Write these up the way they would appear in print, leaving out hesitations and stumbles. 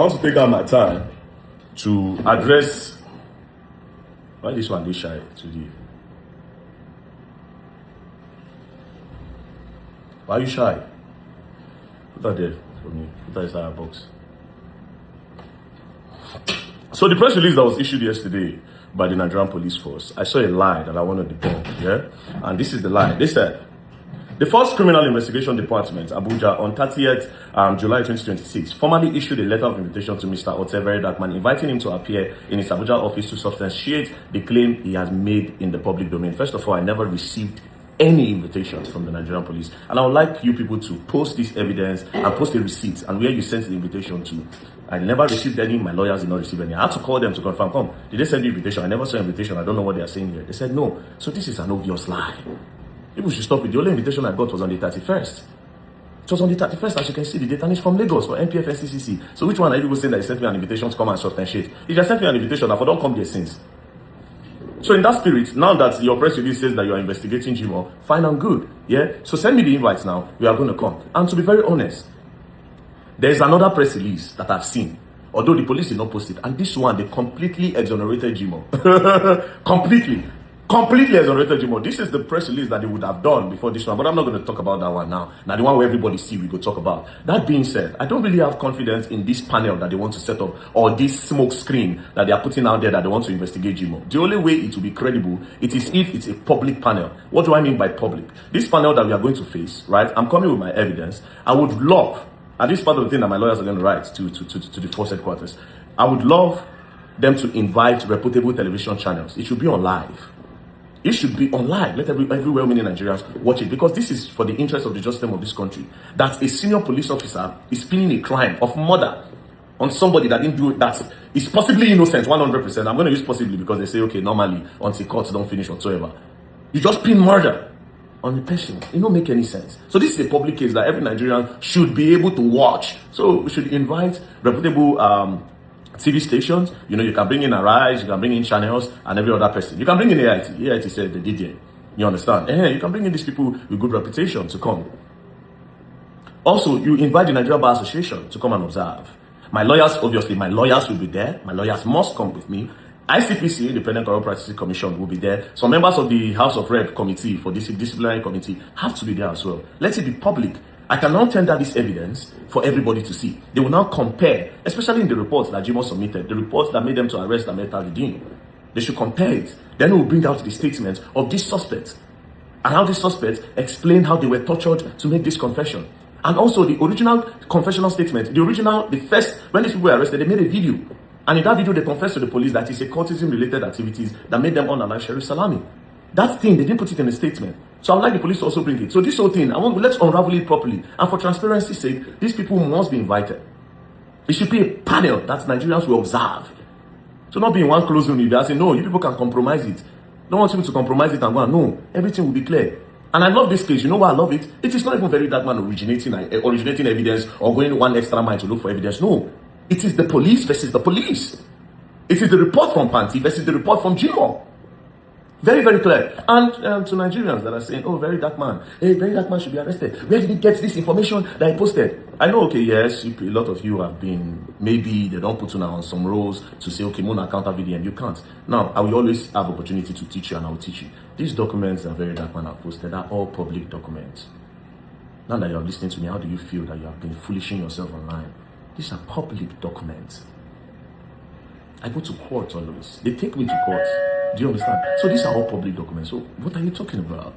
I want to take out my time to address why this one is shy today. Why are you shy? Put that there for me. Put that inside our box. So the press release that was issued yesterday by the Nigerian police force, I saw a lie that I want to debunk. Yeah, and this is the lie. They said the First Criminal Investigation Department, Abuja, on 30th July 2026, formally issued a letter of invitation to Mr. Verydarkblackman, inviting him to appear in his Abuja office to substantiate the claim he has made in the public domain. First of all, I never received any invitations from the Nigerian police, and I would like you people to post this evidence and post the receipts and where you sent the invitation to. I never received any. My lawyers did not receive any. I had to call them to confirm. Come, did they send you invitation? I never saw invitation. I don't know what they are saying here. They said no. So this is an obvious lie. People should stop it. The only invitation I got was on the 31st. It was on the 31st, as you can see, the data is from Lagos for MPF NCCC. So which one are you people saying that you sent me an invitation to come and substantiate? If you sent me an invitation, I don't come there since. So in that spirit, now that your press release says that you are investigating Jimo, fine and good. Yeah? So send me the invites now. We are going to come. And to be very honest, there is another press release that I've seen. Although the police did not post it. And this one, they completely exonerated Jimo. Completely exonerated Jimo. This is the press release that they would have done before this one. But I'm not going to talk about that one now. Now, the one where everybody see, we go talk about. That being said, I don't really have confidence in this panel that they want to set up, or this smoke screen that they are putting out there that they want to investigate Jimo. The only way it will be credible, it is if it's a public panel. What do I mean by public? This panel that we are going to face, right? I'm coming with my evidence. I would love, and this is part of the thing that my lawyers are going to write to the force headquarters. I would love them to invite reputable television channels. It should be on live. It should be online. Let every well-meaning Nigerians watch it, because this is for the interest of the justice system of this country. That a senior police officer is pinning a crime of murder on somebody that didn't do it, that is possibly innocent, 100%. I'm going to use possibly because they say, okay, normally until courts don't finish whatsoever. You just pin murder on a person. It don't make any sense. So this is a public case that every Nigerian should be able to watch. So we should invite reputable TV stations. You know, you can bring in Arise, you can bring in channels, and every other person. You can bring in AIT. AIT said they did it. You understand? You can bring in these people with good reputation to come. Also, you invite the Nigerian Bar Association to come and observe. My lawyers, obviously, my lawyers will be there. My lawyers must come with me. ICPC, Independent Corrupt Practices Commission, will be there. Some members of the House of Rep committee, for this disciplinary committee, have to be there as well. Let it be public. I can now tender this evidence for everybody to see. They will now compare, especially in the reports that Jimo submitted, the reports that made them to arrest Ahmed Tajudeen. They should compare it. Then we will bring out the statements of these suspects, and how these suspects explain how they were tortured to make this confession. And also the original confessional statement, the first, when these people were arrested, they made a video. And in that video, they confessed to the police that it's a cultism-related activities that made them unalive Sheriff Salami. That thing, they didn't put it in a statement. So I would like the police to also bring it. So this whole thing, let's unravel it properly. And for transparency's sake, these people must be invited. It should be a panel that Nigerians will observe. So not be in one closed room, you're saying, no, you people can compromise it. Don't want people to compromise it and go, no, everything will be clear. And I love this case. You know why I love it? It is not even Verydarkblackman originating evidence or going one extra mile to look for evidence. No. It is the police versus the police. It is the report from Panti versus the report from Jimo. Very, very clear. And to Nigerians that are saying, oh, Verydarkblackman, hey, Verydarkblackman should be arrested. Where did he get this information that he posted? I know, okay, yes, a lot of you have been, maybe they don't put you now on some roles to say, okay, Mona counter VDM. You can't. Now, I will always have opportunity to teach you, and I will teach you. These documents that Verydarkblackman have posted are all public documents. Now that you are listening to me, how do you feel that you have been foolishing yourself online? These are public documents. I go to court always. They take me to court. Do you understand? So these are all public documents. So what are you talking about?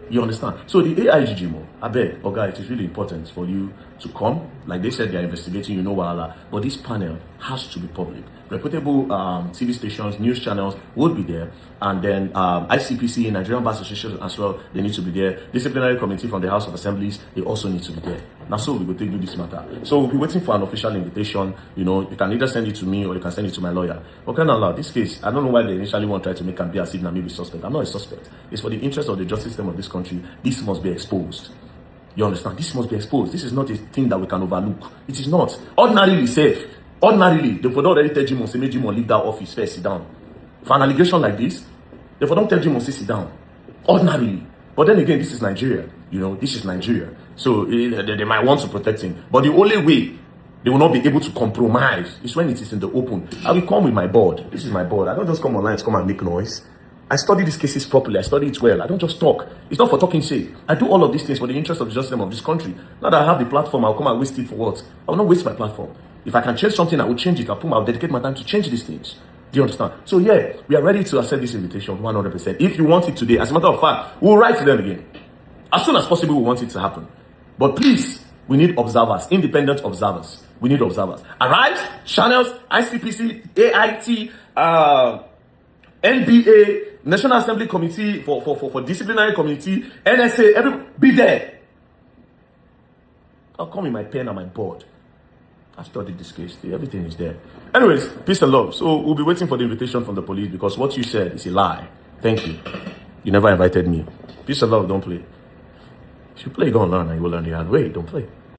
You understand? So the AIG Jimo, I beg, Oga, it is really important for you to come. Like they said, they are investigating, you know, Wahala. But this panel has to be public. Reputable TV stations, news channels would be there. And then ICPC, Nigerian Bar Association as well, they need to be there. Disciplinary committee from the House of Assemblies, they also need to be there. Now, so we will take you this matter. So we'll be waiting for an official invitation. You know, you can either send it to me or you can send it to my lawyer. But kind of allow this case, I don't know why they initially want to try to make me as if I'm maybe suspect. I'm not a suspect. It's for the interest of the justice system of this country. This must be exposed. You understand? This must be exposed. This is not a thing that we can overlook. It is not. Ordinarily safe. Ordinarily, they would already tell Jimo, say, make Jimo leave that office first, sit down. For an allegation like this, they would not tell Jimo, say, sit down. Ordinarily. But then again, this is Nigeria. You know, this is Nigeria. So they might want to protect him. But the only way They will not be able to compromise. It's when it is in the open. I will come with my board. This is my board. I don't just come online to come and make noise. I study these cases properly. I study it well. I don't just talk. It's not for talking's sake. I do all of these things for the interest of the justice of this country. Now that I have the platform, I'll come and waste it for what? I will not waste my platform. If I can change something, I will change it. I'll dedicate my time to change these things. Do you understand? So yeah, we are ready to accept this invitation 100%. If you want it today, as a matter of fact, we'll write to them again. As soon as possible, we want it to happen. But please, we need observers, independent observers. We need observers. Arise, channels, ICPC, AIT, NBA, National Assembly Committee for Disciplinary Committee, NSA, be there. I'll come with my pen and my board. I've studied this case. Everything is there. Anyways, peace and love. So we'll be waiting for the invitation from the police because what you said is a lie. Thank you. You never invited me. Peace and love, don't play. If you play, go and learn and you will learn the hard way. Don't play.